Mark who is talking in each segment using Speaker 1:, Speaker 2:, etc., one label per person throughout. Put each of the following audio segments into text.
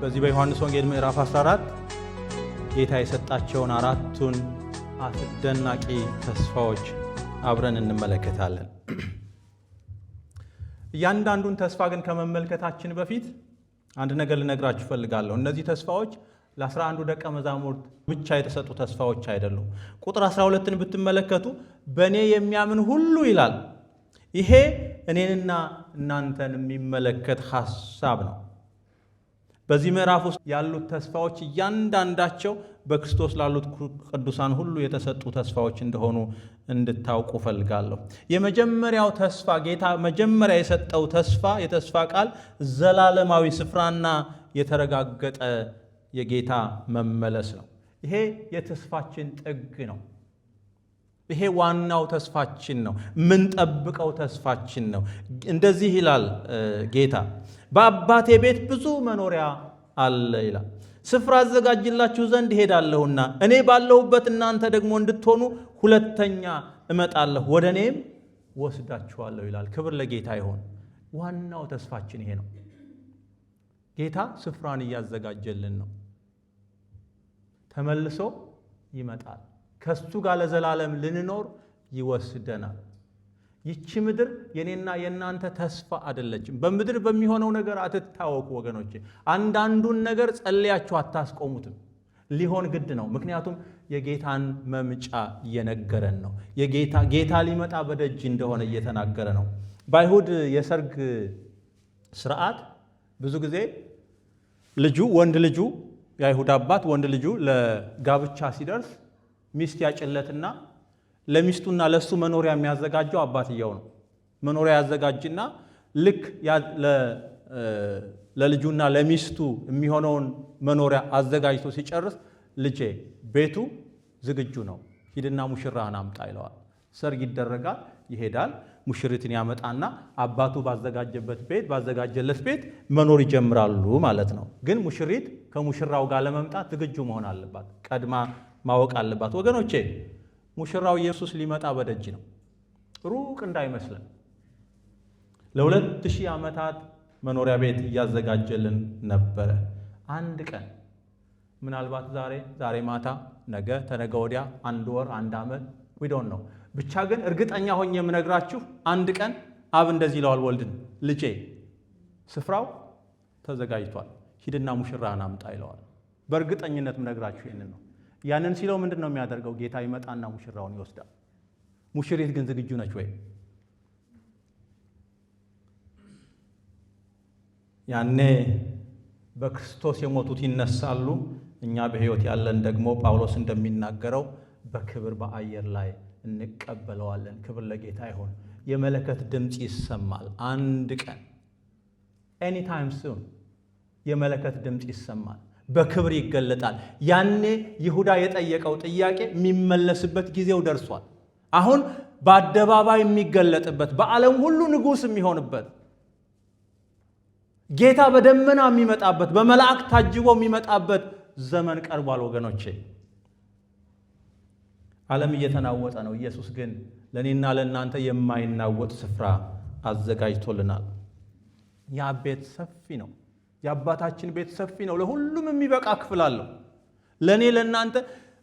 Speaker 1: በዚህ በዮሐንስ ወንጌል ምዕራፍ 14 ጌታ የሰጣቸውን አራቱን አስደናቂ ተስፋዎች አብረን እንመለከታለን። እያንዳንዱን ተስፋ ግን ከመመልከታችን በፊት አንድ ነገር ልነግራችሁ ፈልጋለሁ። እነዚህ ተስፋዎች ለ11 ደቀ መዛሙርት ብቻ የተሰጡ ተስፋዎች አይደሉም። ቁጥር 12ን ብትመለከቱ በእኔ የሚያምን ሁሉ ይላል። ይሄ እኔንና እናንተን የሚመለከት ሐሳብ ነው። በዚህ ምዕራፍ ውስጥ ያሉት ተስፋዎች እያንዳንዳቸው በክርስቶስ ላሉት ቅዱሳን ሁሉ የተሰጡ ተስፋዎች እንደሆኑ እንድታውቁ ፈልጋለሁ። የመጀመሪያው ተስፋ ጌታ መጀመሪያ የሰጠው የተስፋ ቃል ዘላለማዊ ስፍራና የተረጋገጠ የጌታ መመለስ ነው። ይሄ የተስፋችን ጥግ ነው። ይሄ ዋናው ተስፋችን ነው። ምንጠብቀው ተስፋችን ነው። እንደዚህ ይላል ጌታ፣ በአባቴ ቤት ብዙ መኖሪያ አለ ይላል። ስፍራ አዘጋጅላችሁ ዘንድ እሄዳለሁና እኔ ባለሁበት እናንተ ደግሞ እንድትሆኑ ሁለተኛ እመጣለሁ፣ ወደ እኔም ወስዳችኋለሁ ይላል። ክብር ለጌታ ይሆን። ዋናው ተስፋችን ይሄ ነው። ጌታ ስፍራን እያዘጋጀልን ነው። ተመልሶ ይመጣል። ከሱ ጋር ለዘላለም ልንኖር ይወስደናል። ይቺ ምድር የኔና የእናንተ ተስፋ አይደለችም። በምድር በሚሆነው ነገር አትታወቁ ወገኖቼ። አንዳንዱን ነገር ጸልያችሁ አታስቆሙትም። ሊሆን ግድ ነው። ምክንያቱም የጌታን መምጫ እየነገረን ነው። ጌታ ሊመጣ በደጅ እንደሆነ እየተናገረ ነው። በአይሁድ የሰርግ ስርዓት ብዙ ጊዜ ወንድ ልጁ የአይሁድ አባት ወንድ ልጁ ለጋብቻ ሲደርስ ሚስት ያጭለትና ለሚስቱና ለሱ መኖሪያ የሚያዘጋጀው አባትየው ነው። መኖሪያ ያዘጋጅና ልክ ለልጁና ለሚስቱ የሚሆነውን መኖሪያ አዘጋጅቶ ሲጨርስ ልጄ ቤቱ ዝግጁ ነው፣ ሂድና ሙሽራህን አምጣ ይለዋል። ሰርግ ይደረጋል። ይሄዳል። ሙሽሪትን ያመጣና አባቱ ባዘጋጀለት ቤት መኖር ይጀምራሉ ማለት ነው። ግን ሙሽሪት ከሙሽራው ጋር ለመምጣት ዝግጁ መሆን አለባት። ቀድማ ማወቅ አለባት። ወገኖቼ ሙሽራው ኢየሱስ ሊመጣ በደጅ ነው። ሩቅ እንዳይመስለን። ለ2000 ዓመታት መኖሪያ ቤት እያዘጋጀልን ነበረ። አንድ ቀን ምናልባት ዛሬ ማታ፣ ነገ፣ ተነገ ወዲያ፣ አንድ ወር፣ አንድ ዓመት we don't know። ብቻ ግን እርግጠኛ ሆኜ የምነግራችሁ አንድ ቀን አብ እንደዚህ ይለዋል ወልድን፣ ልጄ ስፍራው ተዘጋጅቷል፣ ሂድና ሙሽራህን አምጣ ይለዋል። በእርግጠኝነት የምነግራችሁ ይህንን ነው። ያንን ሲለው ምንድን ነው የሚያደርገው? ጌታ ይመጣና ሙሽራውን ይወስዳል። ሙሽሪት ግን ዝግጁ ነች ወይ? ያኔ በክርስቶስ የሞቱት ይነሳሉ። እኛ በሕይወት ያለን ደግሞ ጳውሎስ እንደሚናገረው በክብር በአየር ላይ እንቀበለዋለን። ክብር ለጌታ ይሁን። የመለከት ድምፅ ይሰማል። አንድ ቀን ኤኒታይም ሱን የመለከት ድምፅ ይሰማል። በክብር ይገለጣል። ያኔ ይሁዳ የጠየቀው ጥያቄ የሚመለስበት ጊዜው ደርሷል። አሁን በአደባባይ የሚገለጥበት፣ በዓለም ሁሉ ንጉሥ የሚሆንበት፣ ጌታ በደመና የሚመጣበት፣ በመላእክት ታጅቦ የሚመጣበት ዘመን ቀርቧል ወገኖቼ። ዓለም እየተናወጠ ነው። ኢየሱስ ግን ለእኔና ለእናንተ የማይናወጥ ስፍራ አዘጋጅቶልናል። ያ ቤት ሰፊ ነው። የአባታችን ቤት ሰፊ ነው። ለሁሉም የሚበቃ ክፍል አለው። ለእኔ ለእናንተ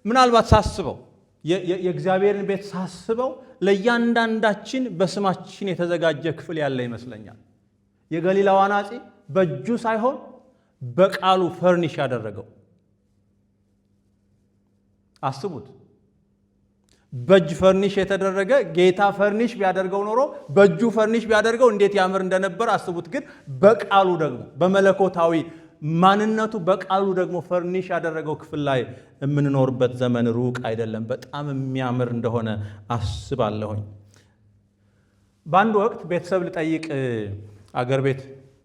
Speaker 1: ምናልባት ሳስበው የእግዚአብሔርን ቤት ሳስበው ለእያንዳንዳችን በስማችን የተዘጋጀ ክፍል ያለ ይመስለኛል። የገሊላው አናጺ በእጁ ሳይሆን በቃሉ ፈርኒሽ ያደረገው አስቡት። በእጅ ፈርኒሽ የተደረገ ጌታ ፈርኒሽ ቢያደርገው ኖሮ በእጁ ፈርኒሽ ቢያደርገው እንዴት ያምር እንደነበር አስቡት። ግን በቃሉ ደግሞ በመለኮታዊ ማንነቱ በቃሉ ደግሞ ፈርኒሽ ያደረገው ክፍል ላይ የምንኖርበት ዘመን ሩቅ አይደለም። በጣም የሚያምር እንደሆነ አስባለሁኝ። በአንድ ወቅት ቤተሰብ ልጠይቅ አገር ቤት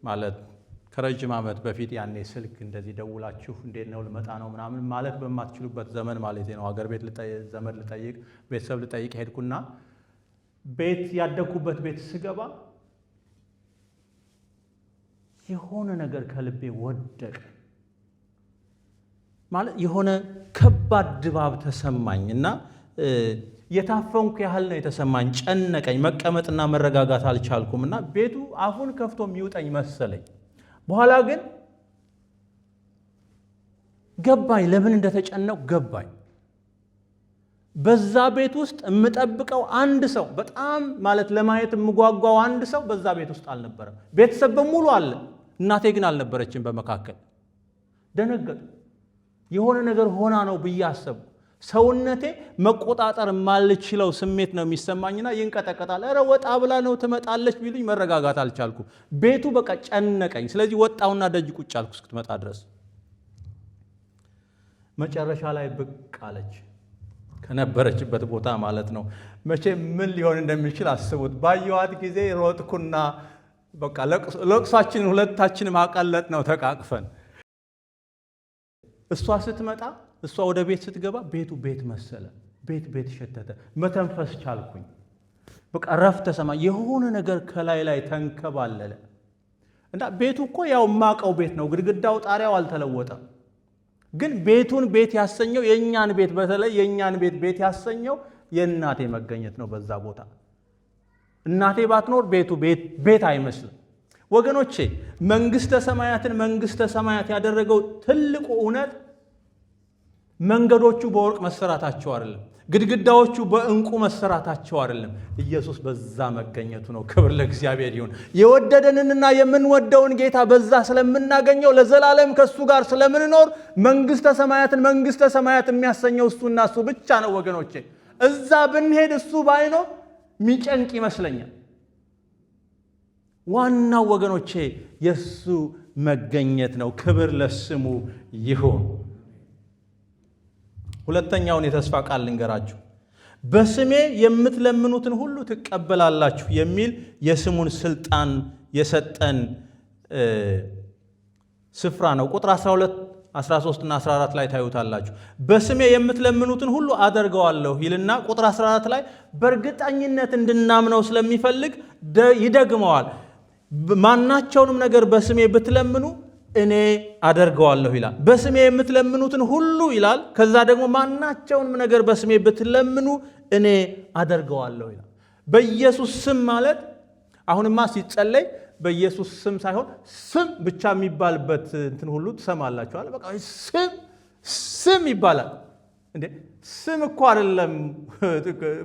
Speaker 1: ማለት ከረጅም ዓመት በፊት ያኔ ስልክ እንደዚህ ደውላችሁ እንዴት ነው ልመጣ ነው ምናምን ማለት በማትችሉበት ዘመን ማለት ነው። አገር ቤት ዘመድ ልጠይቅ ቤተሰብ ልጠይቅ ሄድኩና ቤት ያደግኩበት ቤት ስገባ የሆነ ነገር ከልቤ ወደቀ። ማለት የሆነ ከባድ ድባብ ተሰማኝና የታፈንኩ ያህል ነው የተሰማኝ። ጨነቀኝ። መቀመጥና መረጋጋት አልቻልኩምና ቤቱ አፉን ከፍቶ የሚውጠኝ መሰለኝ። በኋላ ግን ገባኝ፣ ለምን እንደተጨነቁ ገባኝ። በዛ ቤት ውስጥ የምጠብቀው አንድ ሰው በጣም ማለት ለማየት የምጓጓው አንድ ሰው በዛ ቤት ውስጥ አልነበረም። ቤተሰብ በሙሉ አለ፣ እናቴ ግን አልነበረችም በመካከል። ደነገጡ። የሆነ ነገር ሆና ነው ብዬ አሰብኩ። ሰውነቴ መቆጣጠር የማልችለው ስሜት ነው የሚሰማኝና ይንቀጠቀጣል። ኧረ ወጣ ብላ ነው ትመጣለች ቢሉኝ መረጋጋት አልቻልኩ። ቤቱ በቃ ጨነቀኝ። ስለዚህ ወጣውና ደጅ ቁጭ አልኩ እስክትመጣ ድረስ። መጨረሻ ላይ ብቅ አለች፣ ከነበረችበት ቦታ ማለት ነው። መቼ ምን ሊሆን እንደሚችል አስቡት። ባየዋት ጊዜ ሮጥኩና በቃ ለቅሷችንን ሁለታችንም አቀለጥ ነው ተቃቅፈን። እሷ ስትመጣ እሷ ወደ ቤት ስትገባ ቤቱ ቤት መሰለ። ቤት ሸተተ። መተንፈስ ቻልኩኝ። በቃ ረፍት ተሰማ። የሆነ ነገር ከላይ ላይ ተንከባለለ እና ቤቱ እኮ ያው ማቀው ቤት ነው። ግድግዳው ጣሪያው አልተለወጠም። ግን ቤቱን ቤት ያሰኘው የኛን ቤት በተለይ የኛን ቤት ያሰኘው የእናቴ መገኘት ነው በዛ ቦታ። እናቴ ባትኖር ቤቱ ቤት አይመስልም። ወገኖቼ መንግስተ ሰማያትን መንግስተ ሰማያት ያደረገው ትልቁ እውነት መንገዶቹ በወርቅ መሰራታቸው አይደለም፣ ግድግዳዎቹ በእንቁ መሰራታቸው አይደለም፣ ኢየሱስ በዛ መገኘቱ ነው። ክብር ለእግዚአብሔር ይሁን። የወደደንንና የምንወደውን ጌታ በዛ ስለምናገኘው ለዘላለም ከሱ ጋር ስለምንኖር መንግስተ ሰማያትን መንግስተ ሰማያት የሚያሰኘው እሱና እሱ ብቻ ነው። ወገኖቼ እዛ ብንሄድ እሱ ባይኖር ሚጨንቅ ይመስለኛል። ዋናው ወገኖቼ የሱ መገኘት ነው። ክብር ለስሙ ይሁን። ሁለተኛውን የተስፋ ቃል ልንገራችሁ። በስሜ የምትለምኑትን ሁሉ ትቀበላላችሁ የሚል የስሙን ስልጣን የሰጠን ስፍራ ነው። ቁጥር 12፣ 13 እና 14 ላይ ታዩታላችሁ። በስሜ የምትለምኑትን ሁሉ አደርገዋለሁ ይልና ቁጥር 14 ላይ በእርግጠኝነት እንድናምነው ስለሚፈልግ ይደግመዋል። ማናቸውንም ነገር በስሜ ብትለምኑ እኔ አደርገዋለሁ ይላል። በስሜ የምትለምኑትን ሁሉ ይላል። ከዛ ደግሞ ማናቸውንም ነገር በስሜ ብትለምኑ እኔ አደርገዋለሁ ይላል። በኢየሱስ ስም ማለት አሁንማ ሲጸለይ በኢየሱስ ስም ሳይሆን ስም ብቻ የሚባልበት እንትን ሁሉ ትሰማላችኋል። በቃ ስም ይባላል እንዴ! ስም እኮ አይደለም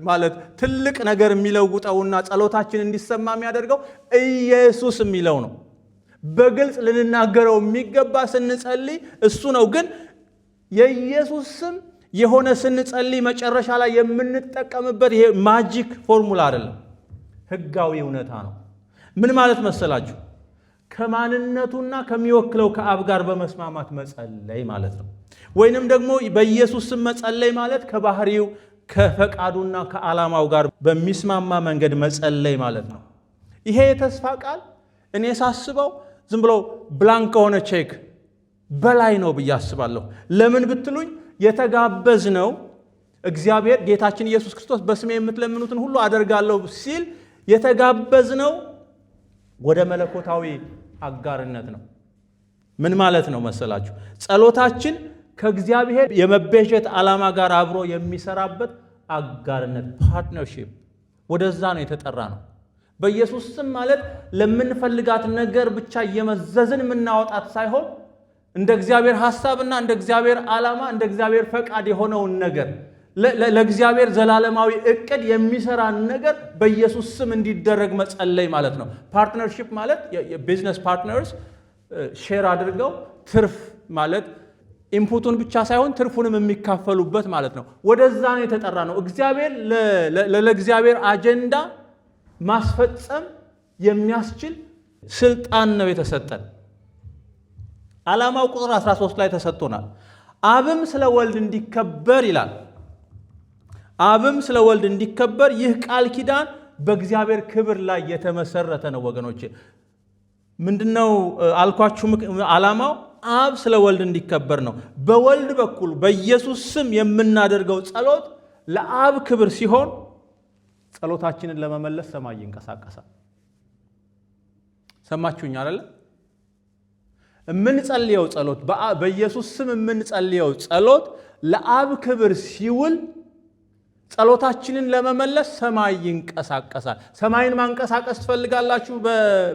Speaker 1: ማለት ትልቅ ነገር የሚለውጠውና ጸሎታችን እንዲሰማ የሚያደርገው ኢየሱስ የሚለው ነው። በግልጽ ልንናገረው የሚገባ ስንጸልይ እሱ ነው። ግን የኢየሱስ ስም የሆነ ስንጸልይ መጨረሻ ላይ የምንጠቀምበት ይሄ ማጂክ ፎርሙላ አይደለም፣ ህጋዊ እውነታ ነው። ምን ማለት መሰላችሁ? ከማንነቱና ከሚወክለው ከአብ ጋር በመስማማት መጸለይ ማለት ነው። ወይንም ደግሞ በኢየሱስ ስም መጸለይ ማለት ከባህሪው ከፈቃዱና ከዓላማው ጋር በሚስማማ መንገድ መጸለይ ማለት ነው። ይሄ የተስፋ ቃል እኔ ሳስበው ዝም ብሎ ብላንክ ከሆነ ቼክ በላይ ነው ብዬ አስባለሁ። ለምን ብትሉኝ የተጋበዝ ነው። እግዚአብሔር ጌታችን ኢየሱስ ክርስቶስ በስሜ የምትለምኑትን ሁሉ አደርጋለሁ ሲል የተጋበዝ ነው ወደ መለኮታዊ አጋርነት ነው። ምን ማለት ነው መሰላችሁ? ጸሎታችን ከእግዚአብሔር የመቤዠት ዓላማ ጋር አብሮ የሚሰራበት አጋርነት ፓርትነርሺፕ፣ ወደዛ ነው የተጠራ ነው። በኢየሱስ ስም ማለት ለምንፈልጋት ነገር ብቻ እየመዘዝን የምናወጣት ሳይሆን እንደ እግዚአብሔር ሐሳብና እንደ እግዚአብሔር ዓላማ እንደ እግዚአብሔር ፈቃድ የሆነውን ነገር ለእግዚአብሔር ዘላለማዊ እቅድ የሚሰራን ነገር በኢየሱስ ስም እንዲደረግ መጸለይ ማለት ነው። ፓርትነርሺፕ ማለት የቢዝነስ ፓርትነርስ ሼር አድርገው ትርፍ ማለት ኢንፑቱን ብቻ ሳይሆን ትርፉንም የሚካፈሉበት ማለት ነው። ወደዛ ነው የተጠራ ነው። እግዚአብሔር ለእግዚአብሔር አጀንዳ ማስፈጸም የሚያስችል ስልጣን ነው የተሰጠን። ዓላማው ቁጥር 13 ላይ ተሰጥቶናል። አብም ስለ ወልድ እንዲከበር ይላል። አብም ስለ ወልድ እንዲከበር ይህ ቃል ኪዳን በእግዚአብሔር ክብር ላይ የተመሰረተ ነው። ወገኖቼ ምንድነው አልኳችሁ? ዓላማው አብ ስለ ወልድ እንዲከበር ነው። በወልድ በኩል በኢየሱስ ስም የምናደርገው ጸሎት ለአብ ክብር ሲሆን ጸሎታችንን ለመመለስ ሰማይ ይንቀሳቀሳል። ሰማችሁኝ አይደል? የምንጸልየው ጸሎት በኢየሱስ ስም የምንጸልየው ጸሎት ለአብ ክብር ሲውል ጸሎታችንን ለመመለስ ሰማይ ይንቀሳቀሳል። ሰማይን ማንቀሳቀስ ትፈልጋላችሁ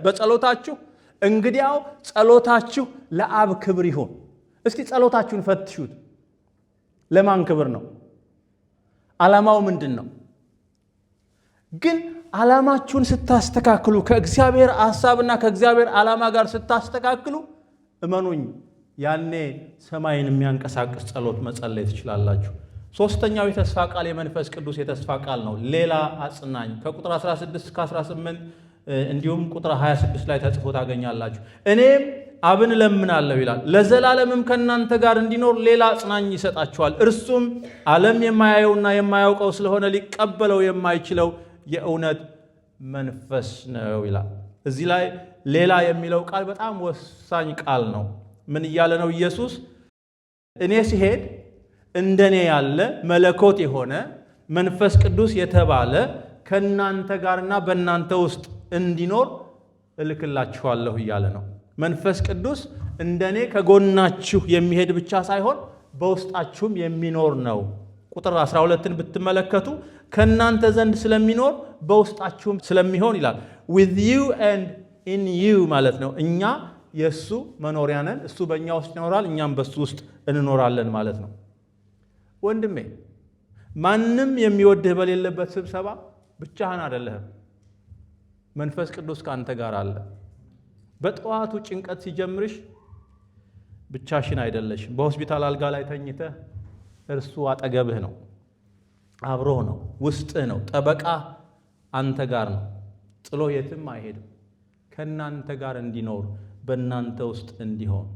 Speaker 1: በጸሎታችሁ? እንግዲያው ጸሎታችሁ ለአብ ክብር ይሁን። እስኪ ጸሎታችሁን ፈትሹት። ለማን ክብር ነው? ዓላማው ምንድን ነው? ግን ዓላማችሁን ስታስተካክሉ ከእግዚአብሔር ሐሳብና ከእግዚአብሔር ዓላማ ጋር ስታስተካክሉ እመኑኝ ያኔ ሰማይን የሚያንቀሳቅስ ጸሎት መጸለይ ትችላላችሁ። ሶስተኛው የተስፋ ቃል የመንፈስ ቅዱስ የተስፋ ቃል ነው። ሌላ አጽናኝ ከቁጥር 16 እስከ 18 እንዲሁም ቁጥር 26 ላይ ተጽፎ ታገኛላችሁ። እኔም አብን እለምናለሁ ይላል፣ ለዘላለምም ከእናንተ ጋር እንዲኖር ሌላ አጽናኝ ይሰጣችኋል። እርሱም ዓለም የማያየውና የማያውቀው ስለሆነ ሊቀበለው የማይችለው የእውነት መንፈስ ነው ይላል። እዚህ ላይ ሌላ የሚለው ቃል በጣም ወሳኝ ቃል ነው። ምን እያለ ነው ኢየሱስ? እኔ ሲሄድ እንደኔ ያለ መለኮት የሆነ መንፈስ ቅዱስ የተባለ ከእናንተ ጋርና በእናንተ ውስጥ እንዲኖር እልክላችኋለሁ እያለ ነው። መንፈስ ቅዱስ እንደኔ ከጎናችሁ የሚሄድ ብቻ ሳይሆን በውስጣችሁም የሚኖር ነው። ቁጥር 12ን ብትመለከቱ ከእናንተ ዘንድ ስለሚኖር በውስጣችሁም ስለሚሆን ይላል። with you and in you ማለት ነው። እኛ የእሱ መኖሪያ ነን፣ እሱ በእኛ ውስጥ ይኖራል፣ እኛም በእሱ ውስጥ እንኖራለን ማለት ነው። ወንድሜ ማንም የሚወድህ በሌለበት ስብሰባ ብቻህን አይደለህም። መንፈስ ቅዱስ ከአንተ ጋር አለ። በጠዋቱ ጭንቀት ሲጀምርሽ ብቻሽን አይደለሽም። በሆስፒታል አልጋ ላይ ተኝተህ እርሱ አጠገብህ ነው፣ አብሮህ ነው፣ ውስጥህ ነው። ጠበቃ አንተ ጋር ነው። ጥሎ የትም አይሄድም። ከእናንተ ጋር እንዲኖር በእናንተ ውስጥ እንዲሆን።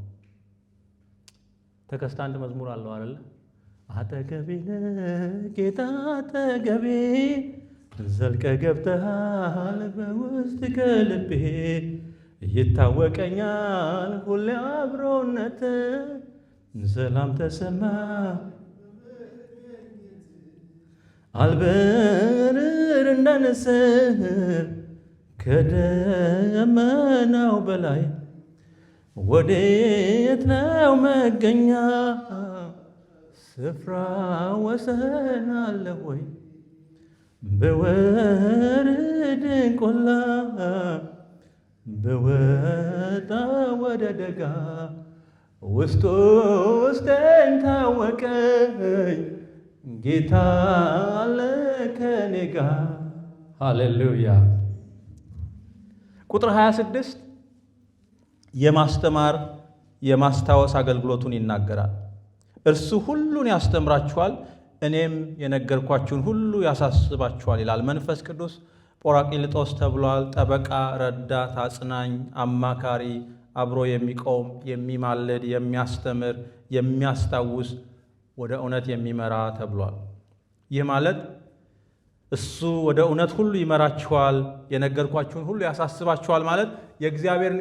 Speaker 1: ተከስተ አንድ መዝሙር አለው አይደለ? አጠገቤ ጌታ አጠገቤ ዘልቀ ገብተሃል በውስጥ ከልቤ ይታወቀኛል ሁሌ አብሮነት ሰላም ተሰማ አልበርር እንደ ንስር ከደመናው በላይ ወዴት ነው መገኛ ስፍራ ወሰን አለ ወይ በወርድ ቆላ በወጣ ወደ ደጋ ውስጥ ውስጤን ታወቀኝ ጌታ አለ ከኔ ጋር። ሃሌሉያ። ቁጥር 26 የማስተማር የማስታወስ አገልግሎቱን ይናገራል። እርሱ ሁሉን ያስተምራችኋል፣ እኔም የነገርኳችሁን ሁሉ ያሳስባችኋል ይላል። መንፈስ ቅዱስ ጶራቅሊጦስ ተብሏል። ጠበቃ፣ ረዳት፣ አጽናኝ፣ አማካሪ፣ አብሮ የሚቆም የሚማልድ፣ የሚያስተምር፣ የሚያስታውስ፣ ወደ እውነት የሚመራ ተብሏል። ይህ ማለት እሱ ወደ እውነት ሁሉ ይመራችኋል፣ የነገርኳችሁን ሁሉ ያሳስባችኋል ማለት የእግዚአብሔርን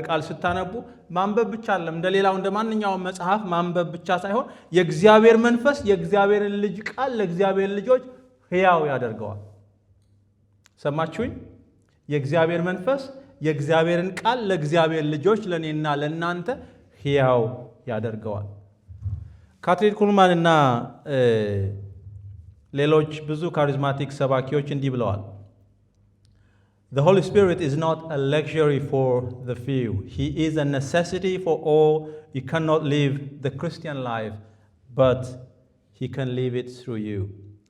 Speaker 1: ቃል ስታነቡ ማንበብ ብቻ አይደለም። እንደሌላው እንደ ማንኛውም መጽሐፍ ማንበብ ብቻ ሳይሆን የእግዚአብሔር መንፈስ የእግዚአብሔርን ልጅ ቃል ለእግዚአብሔር ልጆች ሕያው ያደርገዋል። ሰማችሁኝ? የእግዚአብሔር መንፈስ የእግዚአብሔርን ቃል ለእግዚአብሔር ልጆች ለእኔና ለእናንተ ሕያው ያደርገዋል። ካትሪን ኩልማን እና ሌሎች ብዙ ካሪዝማቲክ ሰባኪዎች እንዲህ ብለዋል። The Holy Spirit is not a luxury for the few. He is a necessity for all. You cannot live the Christian life, but He can live it through you.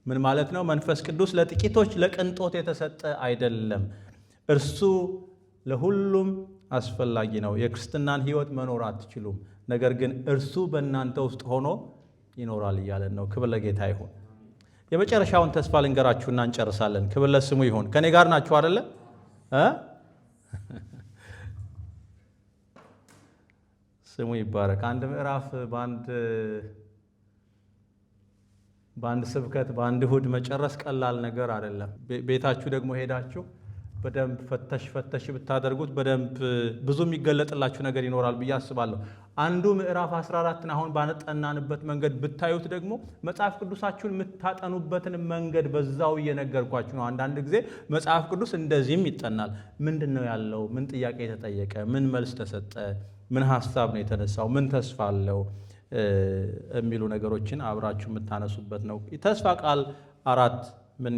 Speaker 1: ምን ማለት ነው? መንፈስ ቅዱስ ለጥቂቶች ለቅንጦት የተሰጠ አይደለም። እርሱ ለሁሉም አስፈላጊ ነው። የክርስትናን ሕይወት መኖር አትችሉም፣ ነገር ግን እርሱ በእናንተ ውስጥ ሆኖ ይኖራል እያለን ነው። ክብር ለጌታ ይሁን። የመጨረሻውን ተስፋ ልንገራችሁና እንጨርሳለን። ክብር ለስሙ ይሁን። ከኔ ጋር ናችሁ አይደለ? ስሙ ይባረክ። አንድ ምዕራፍ በአንድ ስብከት በአንድ እሁድ መጨረስ ቀላል ነገር አይደለም። ቤታችሁ ደግሞ ሄዳችሁ በደንብ ፈተሽ ብታደርጉት በደንብ ብዙ የሚገለጥላችሁ ነገር ይኖራል ብዬ አስባለሁ። አንዱ ምዕራፍ 14ን አሁን ባነጠናንበት መንገድ ብታዩት ደግሞ መጽሐፍ ቅዱሳችሁን የምታጠኑበትን መንገድ በዛው እየነገርኳችሁ ነው። አንዳንድ ጊዜ መጽሐፍ ቅዱስ እንደዚህም ይጠናል። ምንድን ነው ያለው? ምን ጥያቄ ተጠየቀ? ምን መልስ ተሰጠ? ምን ሐሳብ ነው የተነሳው? ምን ተስፋ አለው? የሚሉ ነገሮችን አብራችሁ የምታነሱበት ነው። ተስፋ ቃል 4 ምን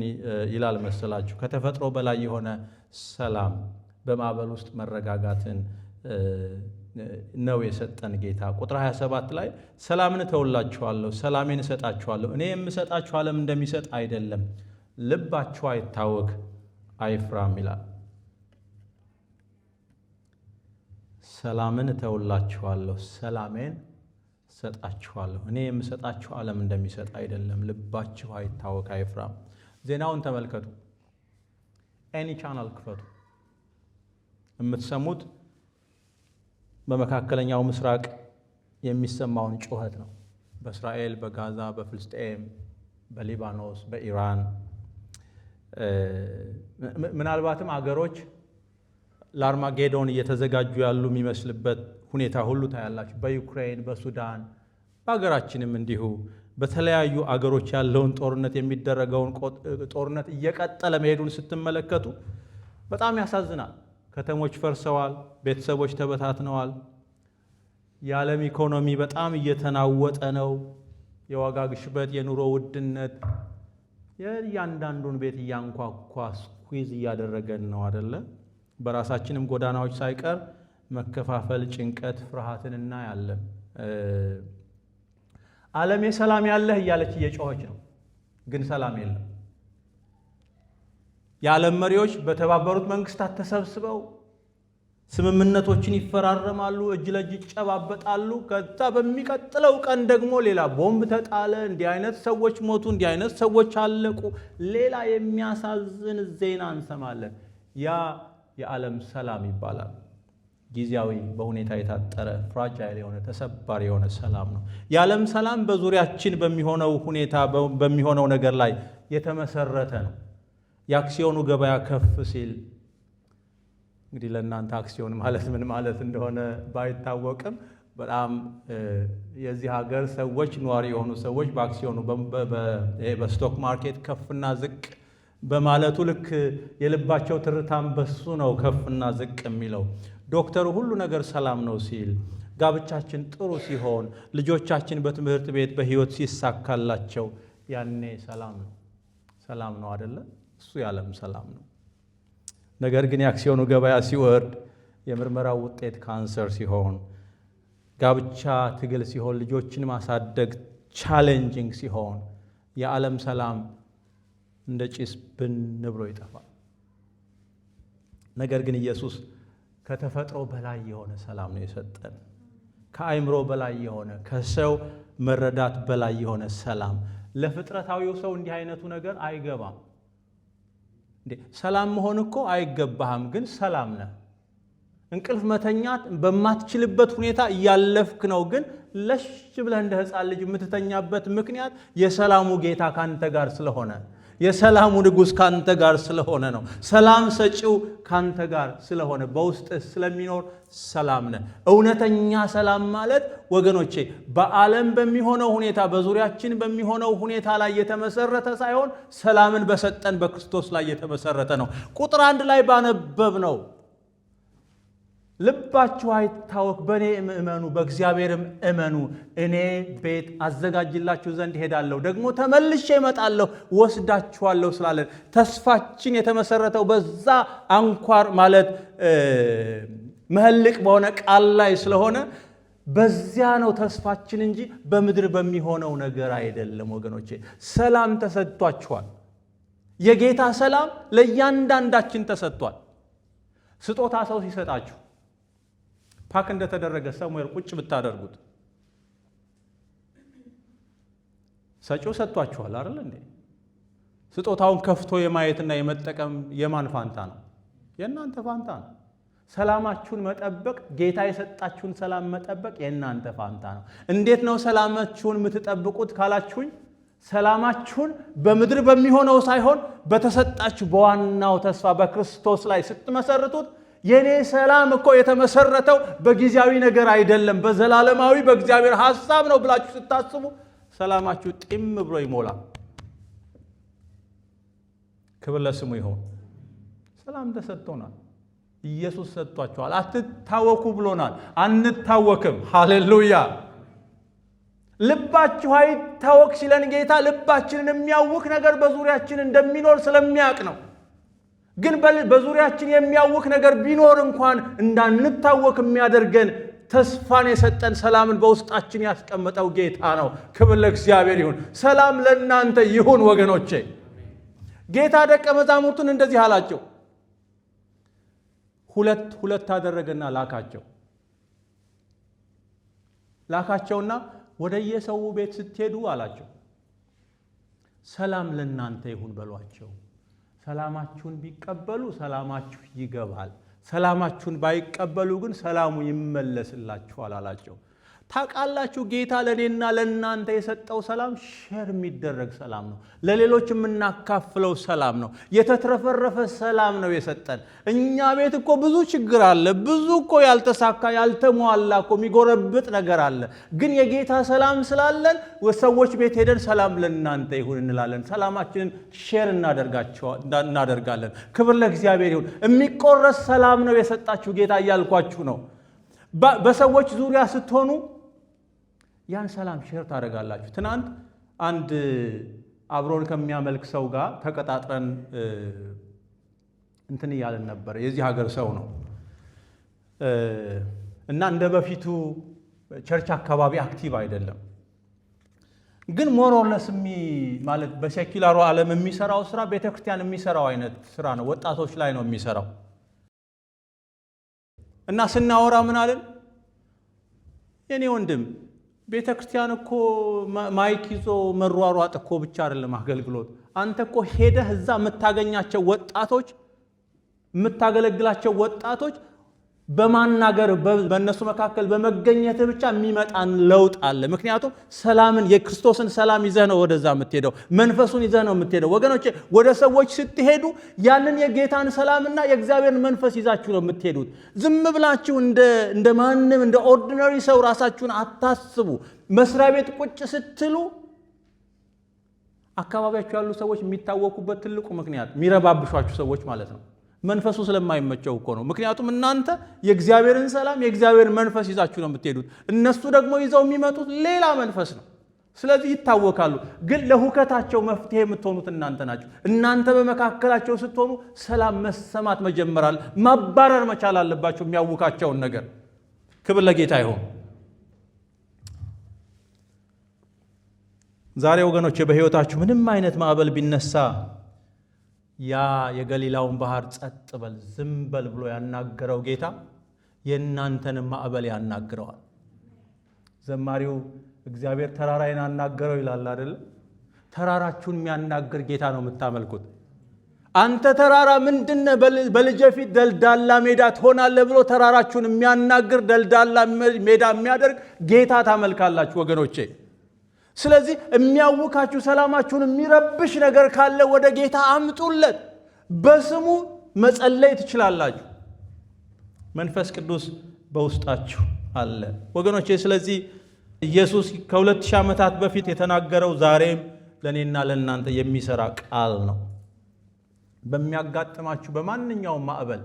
Speaker 1: ይላል መሰላችሁ? ከተፈጥሮ በላይ የሆነ ሰላም፣ በማዕበል ውስጥ መረጋጋትን ነው የሰጠን ጌታ። ቁጥር 27 ላይ ሰላምን እተውላችኋለሁ፣ ሰላሜን እሰጣችኋለሁ። እኔ የምሰጣችሁ ዓለም እንደሚሰጥ አይደለም፣ ልባችሁ አይታወክ አይፍራም ይላል። ሰላምን እተውላችኋለሁ፣ ሰላሜን እሰጣችኋለሁ። እኔ የምሰጣችሁ ዓለም እንደሚሰጥ አይደለም፣ ልባችሁ አይታወክ አይፍራም። ዜናውን ተመልከቱ። ኤኒ ቻናል ክፈቱ። የምትሰሙት በመካከለኛው ምስራቅ የሚሰማውን ጩኸት ነው። በእስራኤል፣ በጋዛ፣ በፍልስጤም፣ በሊባኖስ፣ በኢራን ምናልባትም አገሮች ለአርማጌዶን እየተዘጋጁ ያሉ የሚመስልበት ሁኔታ ሁሉ ታያላችሁ። በዩክሬን፣ በሱዳን፣ በሀገራችንም እንዲሁ በተለያዩ አገሮች ያለውን ጦርነት የሚደረገውን ጦርነት እየቀጠለ መሄዱን ስትመለከቱ በጣም ያሳዝናል። ከተሞች ፈርሰዋል፣ ቤተሰቦች ተበታትነዋል። የዓለም ኢኮኖሚ በጣም እየተናወጠ ነው። የዋጋ ግሽበት፣ የኑሮ ውድነት የእያንዳንዱን ቤት እያንኳኳ ስኩዝ እያደረገን ነው አደለ? በራሳችንም ጎዳናዎች ሳይቀር መከፋፈል፣ ጭንቀት፣ ፍርሃትን እናያለን። ዓለም የሰላም ያለህ እያለች እየጮኸች ነው፣ ግን ሰላም የለም። የዓለም መሪዎች በተባበሩት መንግስታት ተሰብስበው ስምምነቶችን ይፈራረማሉ፣ እጅ ለእጅ ይጨባበጣሉ። ከዛ በሚቀጥለው ቀን ደግሞ ሌላ ቦምብ ተጣለ፣ እንዲህ አይነት ሰዎች ሞቱ፣ እንዲህ አይነት ሰዎች አለቁ፣ ሌላ የሚያሳዝን ዜና እንሰማለን። ያ የዓለም ሰላም ይባላል። ጊዜያዊ በሁኔታ የታጠረ ፍራጃይል የሆነ ተሰባሪ የሆነ ሰላም ነው። የዓለም ሰላም በዙሪያችን በሚሆነው ሁኔታ በሚሆነው ነገር ላይ የተመሰረተ ነው። የአክሲዮኑ ገበያ ከፍ ሲል እንግዲህ ለእናንተ አክሲዮን ማለት ምን ማለት እንደሆነ ባይታወቅም በጣም የዚህ ሀገር ሰዎች ነዋሪ የሆኑ ሰዎች በአክሲዮኑ በስቶክ ማርኬት ከፍና ዝቅ በማለቱ ልክ የልባቸው ትርታም በሱ ነው ከፍና ዝቅ የሚለው። ዶክተሩ ሁሉ ነገር ሰላም ነው ሲል፣ ጋብቻችን ጥሩ ሲሆን፣ ልጆቻችን በትምህርት ቤት በህይወት ሲሳካላቸው ያኔ ሰላም ነው አይደለ? እሱ የዓለም ሰላም ነው። ነገር ግን የአክሲዮኑ ገበያ ሲወርድ፣ የምርመራው ውጤት ካንሰር ሲሆን፣ ጋብቻ ትግል ሲሆን፣ ልጆችን ማሳደግ ቻሌንጂንግ ሲሆን፣ የዓለም ሰላም እንደ ጭስ ብን ብሎ ይጠፋል። ነገር ግን ኢየሱስ ከተፈጥሮ በላይ የሆነ ሰላም ነው የሰጠን። ከአእምሮ በላይ የሆነ ከሰው መረዳት በላይ የሆነ ሰላም። ለፍጥረታዊው ሰው እንዲህ አይነቱ ነገር አይገባም። ሰላም መሆን እኮ አይገባህም፣ ግን ሰላም ነህ። እንቅልፍ መተኛት በማትችልበት ሁኔታ እያለፍክ ነው፣ ግን ለሽ ብለህ እንደ ሕፃን ልጅ የምትተኛበት ምክንያት የሰላሙ ጌታ ካንተ ጋር ስለሆነ፣ የሰላሙ ንጉሥ ካንተ ጋር ስለሆነ ነው። ሰላም ሰጪው ካንተ ጋር ስለሆነ በውስጥህ ስለሚኖር ሰላም ነህ። እውነተኛ ሰላም ማለት ወገኖቼ በዓለም በሚሆነው ሁኔታ በዙሪያችን በሚሆነው ሁኔታ ላይ የተመሰረተ ሳይሆን ሰላምን በሰጠን በክርስቶስ ላይ የተመሰረተ ነው። ቁጥር 1 ላይ ባነበብ ነው ልባችሁ አይታወክ፣ በእኔ እመኑ፣ በእግዚአብሔርም እመኑ። እኔ ቤት አዘጋጅላችሁ ዘንድ ሄዳለሁ፣ ደግሞ ተመልሼ እመጣለሁ ወስዳችኋለሁ ስላለን ተስፋችን የተመሰረተው በዛ አንኳር ማለት መህልቅ በሆነ ቃል ላይ ስለሆነ በዚያ ነው ተስፋችን እንጂ በምድር በሚሆነው ነገር አይደለም። ወገኖቼ ሰላም ተሰጥቷችኋል። የጌታ ሰላም ለእያንዳንዳችን ተሰጥቷል። ስጦታ ሰው ሲሰጣችሁ ፓክ እንደተደረገ ሰሙዌር ቁጭ ብታደርጉት ሰጪው ሰጥቷችኋል አይደል እንዴ? ስጦታውን ከፍቶ የማየትና የመጠቀም የማን ፋንታ ነው? የእናንተ ፋንታ ነው። ሰላማችሁን መጠበቅ፣ ጌታ የሰጣችሁን ሰላም መጠበቅ የእናንተ ፋንታ ነው። እንዴት ነው ሰላማችሁን የምትጠብቁት ካላችሁኝ፣ ሰላማችሁን በምድር በሚሆነው ሳይሆን በተሰጣችሁ በዋናው ተስፋ በክርስቶስ ላይ ስትመሰርቱት፣ የኔ ሰላም እኮ የተመሰረተው በጊዜያዊ ነገር አይደለም በዘላለማዊ በእግዚአብሔር ሐሳብ ነው ብላችሁ ስታስቡ ሰላማችሁ ጢም ብሎ ይሞላል። ክብር ለስሙ ይሁን። ሰላም ተሰጥቶናል። ኢየሱስ ሰጥቷችኋል። አትታወኩ ብሎናል። አንታወክም። ሃሌሉያ። ልባችሁ አይታወክ ሲለን ጌታ ልባችንን የሚያውክ ነገር በዙሪያችን እንደሚኖር ስለሚያውቅ ነው። ግን በዙሪያችን የሚያውክ ነገር ቢኖር እንኳን እንዳንታወክ የሚያደርገን ተስፋን የሰጠን ሰላምን በውስጣችን ያስቀመጠው ጌታ ነው። ክብር ለእግዚአብሔር ይሁን። ሰላም ለእናንተ ይሁን ወገኖቼ። ጌታ ደቀ መዛሙርቱን እንደዚህ አላቸው። ሁለት አደረገና ላካቸውና ወደ የሰው ቤት ስትሄዱ አላቸው ሰላም ለእናንተ ይሁን በሏቸው። ሰላማችሁን ቢቀበሉ ሰላማችሁ ይገባል፣ ሰላማችሁን ባይቀበሉ ግን ሰላሙ ይመለስላችኋል አላቸው። ታውቃላችሁ ጌታ ለኔና ለእናንተ የሰጠው ሰላም ሼር የሚደረግ ሰላም ነው። ለሌሎች የምናካፍለው ሰላም ነው። የተትረፈረፈ ሰላም ነው የሰጠን። እኛ ቤት እኮ ብዙ ችግር አለ፣ ብዙ እኮ ያልተሳካ ያልተሟላ እኮ የሚጎረብጥ ነገር አለ። ግን የጌታ ሰላም ስላለን ሰዎች ቤት ሄደን ሰላም ለእናንተ ይሁን እንላለን። ሰላማችንን ሼር እናደርጋለን። ክብር ለእግዚአብሔር ይሁን። የሚቆረስ ሰላም ነው የሰጣችሁ ጌታ እያልኳችሁ ነው። በሰዎች ዙሪያ ስትሆኑ ያን ሰላም ሼር ታደርጋላችሁ። ትናንት አንድ አብሮን ከሚያመልክ ሰው ጋር ተቀጣጥረን እንትን እያልን ነበር። የዚህ ሀገር ሰው ነው እና እንደ በፊቱ ቸርች አካባቢ አክቲቭ አይደለም። ግን ሞሮለስ ማለት በሴኩላሩ ዓለም የሚሰራው ስራ ቤተክርስቲያን የሚሰራው አይነት ስራ ነው። ወጣቶች ላይ ነው የሚሰራው። እና ስናወራ ምን አለን? የኔ ወንድም ቤተክርስቲያን እኮ ማይክ ይዞ መሯሯጥ እኮ ብቻ አይደለም አገልግሎት። አንተ እኮ ሄደህ እዛ የምታገኛቸው ወጣቶች የምታገለግላቸው ወጣቶች በማናገር በእነሱ መካከል በመገኘት ብቻ የሚመጣን ለውጥ አለ። ምክንያቱም ሰላምን የክርስቶስን ሰላም ይዘህ ነው ወደዛ የምትሄደው፣ መንፈሱን ይዘህ ነው የምትሄደው። ወገኖቼ ወደ ሰዎች ስትሄዱ ያንን የጌታን ሰላምና የእግዚአብሔርን መንፈስ ይዛችሁ ነው የምትሄዱት። ዝም ብላችሁ እንደ ማንም እንደ ኦርዲናሪ ሰው ራሳችሁን አታስቡ። መስሪያ ቤት ቁጭ ስትሉ አካባቢያችሁ ያሉ ሰዎች የሚታወቁበት ትልቁ ምክንያት የሚረባብሿችሁ ሰዎች ማለት ነው። መንፈሱ ስለማይመቸው እኮ ነው። ምክንያቱም እናንተ የእግዚአብሔርን ሰላም የእግዚአብሔርን መንፈስ ይዛችሁ ነው የምትሄዱት። እነሱ ደግሞ ይዘው የሚመጡት ሌላ መንፈስ ነው። ስለዚህ ይታወቃሉ። ግን ለሁከታቸው መፍትሄ የምትሆኑት እናንተ ናችሁ። እናንተ በመካከላቸው ስትሆኑ ሰላም መሰማት መጀመራል፣ ማባረር መቻል አለባቸው የሚያውካቸውን ነገር። ክብር ለጌታ ይሁን። ዛሬ ወገኖቼ በሕይወታችሁ ምንም አይነት ማዕበል ቢነሳ ያ የገሊላውን ባህር ጸጥ በል ዝም በል ብሎ ያናገረው ጌታ የእናንተንም ማዕበል ያናግረዋል። ዘማሪው እግዚአብሔር ተራራዬን አናገረው ይላል አይደል? ተራራችሁን የሚያናግር ጌታ ነው የምታመልኩት። አንተ ተራራ ምንድነህ በልጄ ፊት ደልዳላ ሜዳ ትሆናለህ ብሎ ተራራችሁን የሚያናግር ደልዳላ ሜዳ የሚያደርግ ጌታ ታመልካላችሁ ወገኖቼ። ስለዚህ የሚያውካችሁ ሰላማችሁን የሚረብሽ ነገር ካለ ወደ ጌታ አምጡለት። በስሙ መጸለይ ትችላላችሁ። መንፈስ ቅዱስ በውስጣችሁ አለ ወገኖቼ። ስለዚህ ኢየሱስ ከ2000 ዓመታት በፊት የተናገረው ዛሬም ለኔና ለእናንተ የሚሰራ ቃል ነው። በሚያጋጥማችሁ በማንኛውም ማዕበል፣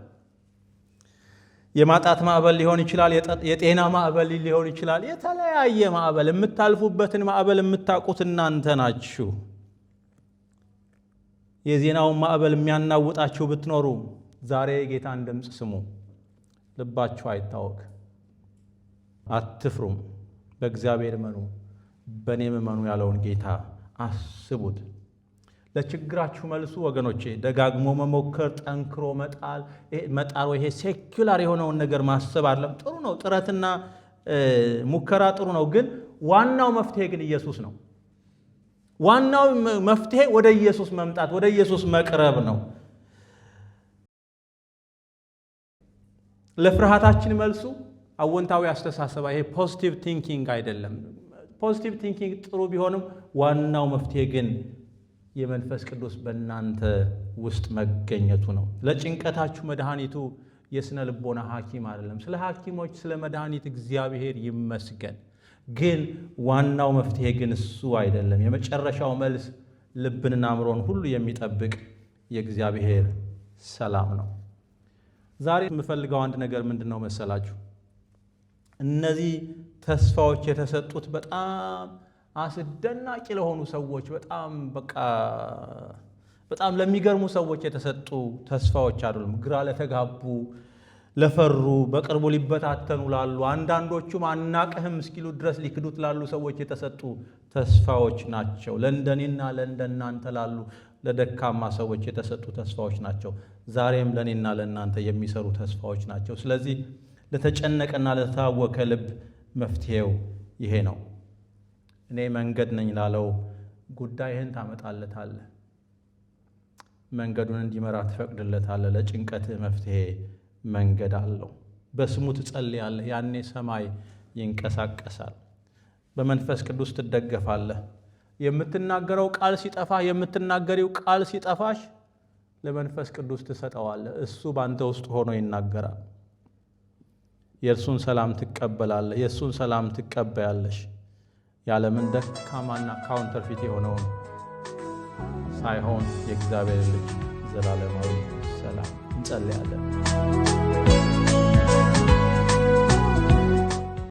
Speaker 1: የማጣት ማዕበል ሊሆን ይችላል፣ የጤና ማዕበል ሊሆን ይችላል፣ የተለያየ ማዕበል፣ የምታልፉበትን ማዕበል የምታውቁት እናንተ ናችሁ። የዜናውን ማዕበል የሚያናውጣችሁ ብትኖሩ ዛሬ ጌታን ድምፅ ስሙ። ልባችሁ አይታወክ፣ አትፍሩም። በእግዚአብሔር እመኑ፣ በእኔም እመኑ ያለውን ጌታ አስቡት። ለችግራችሁ መልሱ ወገኖቼ ደጋግሞ መሞከር፣ ጠንክሮ መጣር፣ ይሄ ሴኩላር የሆነውን ነገር ማሰብ አለም ጥሩ ነው። ጥረትና ሙከራ ጥሩ ነው። ግን ዋናው መፍትሄ ግን ኢየሱስ ነው። ዋናው መፍትሄ ወደ ኢየሱስ መምጣት፣ ወደ ኢየሱስ መቅረብ ነው። ለፍርሃታችን መልሱ አወንታዊ አስተሳሰብ፣ ይሄ ፖዚቲቭ ቲንኪንግ አይደለም። ፖዚቲቭ ቲንኪንግ ጥሩ ቢሆንም ዋናው መፍትሄ ግን የመንፈስ ቅዱስ በእናንተ ውስጥ መገኘቱ ነው። ለጭንቀታችሁ መድኃኒቱ የስነ ልቦና ሐኪም አይደለም። ስለ ሐኪሞች ስለ መድኃኒት እግዚአብሔር ይመስገን። ግን ዋናው መፍትሄ ግን እሱ አይደለም። የመጨረሻው መልስ ልብንና አእምሮን ሁሉ የሚጠብቅ የእግዚአብሔር ሰላም ነው። ዛሬ የምፈልገው አንድ ነገር ምንድን ነው መሰላችሁ? እነዚህ ተስፋዎች የተሰጡት በጣም አስደናቂ ለሆኑ ሰዎች፣ በጣም ለሚገርሙ ሰዎች የተሰጡ ተስፋዎች አይደሉም። ግራ ለተጋቡ ለፈሩ በቅርቡ ሊበታተኑ ላሉ አንዳንዶቹም አናቅህም እስኪሉ ድረስ ሊክዱት ላሉ ሰዎች የተሰጡ ተስፋዎች ናቸው። ለእንደኔና ለእንደናንተ ላሉ ለደካማ ሰዎች የተሰጡ ተስፋዎች ናቸው። ዛሬም ለእኔና ለእናንተ የሚሰሩ ተስፋዎች ናቸው። ስለዚህ ለተጨነቀና ለታወከ ልብ መፍትሄው ይሄ ነው። እኔ መንገድ ነኝ ላለው ጉዳይህን ታመጣለታለህ። መንገዱን እንዲመራ ትፈቅድለታለህ። ለጭንቀትህ መፍትሄ መንገድ አለው። በስሙ ትጸልያለህ፣ ያኔ ሰማይ ይንቀሳቀሳል። በመንፈስ ቅዱስ ትደገፋለህ። የምትናገረው ቃል ሲጠፋ፣ የምትናገሪው ቃል ሲጠፋሽ ለመንፈስ ቅዱስ ትሰጠዋለህ። እሱ ባንተ ውስጥ ሆኖ ይናገራል። የእርሱን ሰላም ትቀበላለህ፣ የእሱን ሰላም ትቀበያለሽ። ያለምን ደካማና ካውንተርፊት የሆነውን ሳይሆን የእግዚአብሔር ልጅ ዘላለማዊ ሰላም። እንጸልያለን።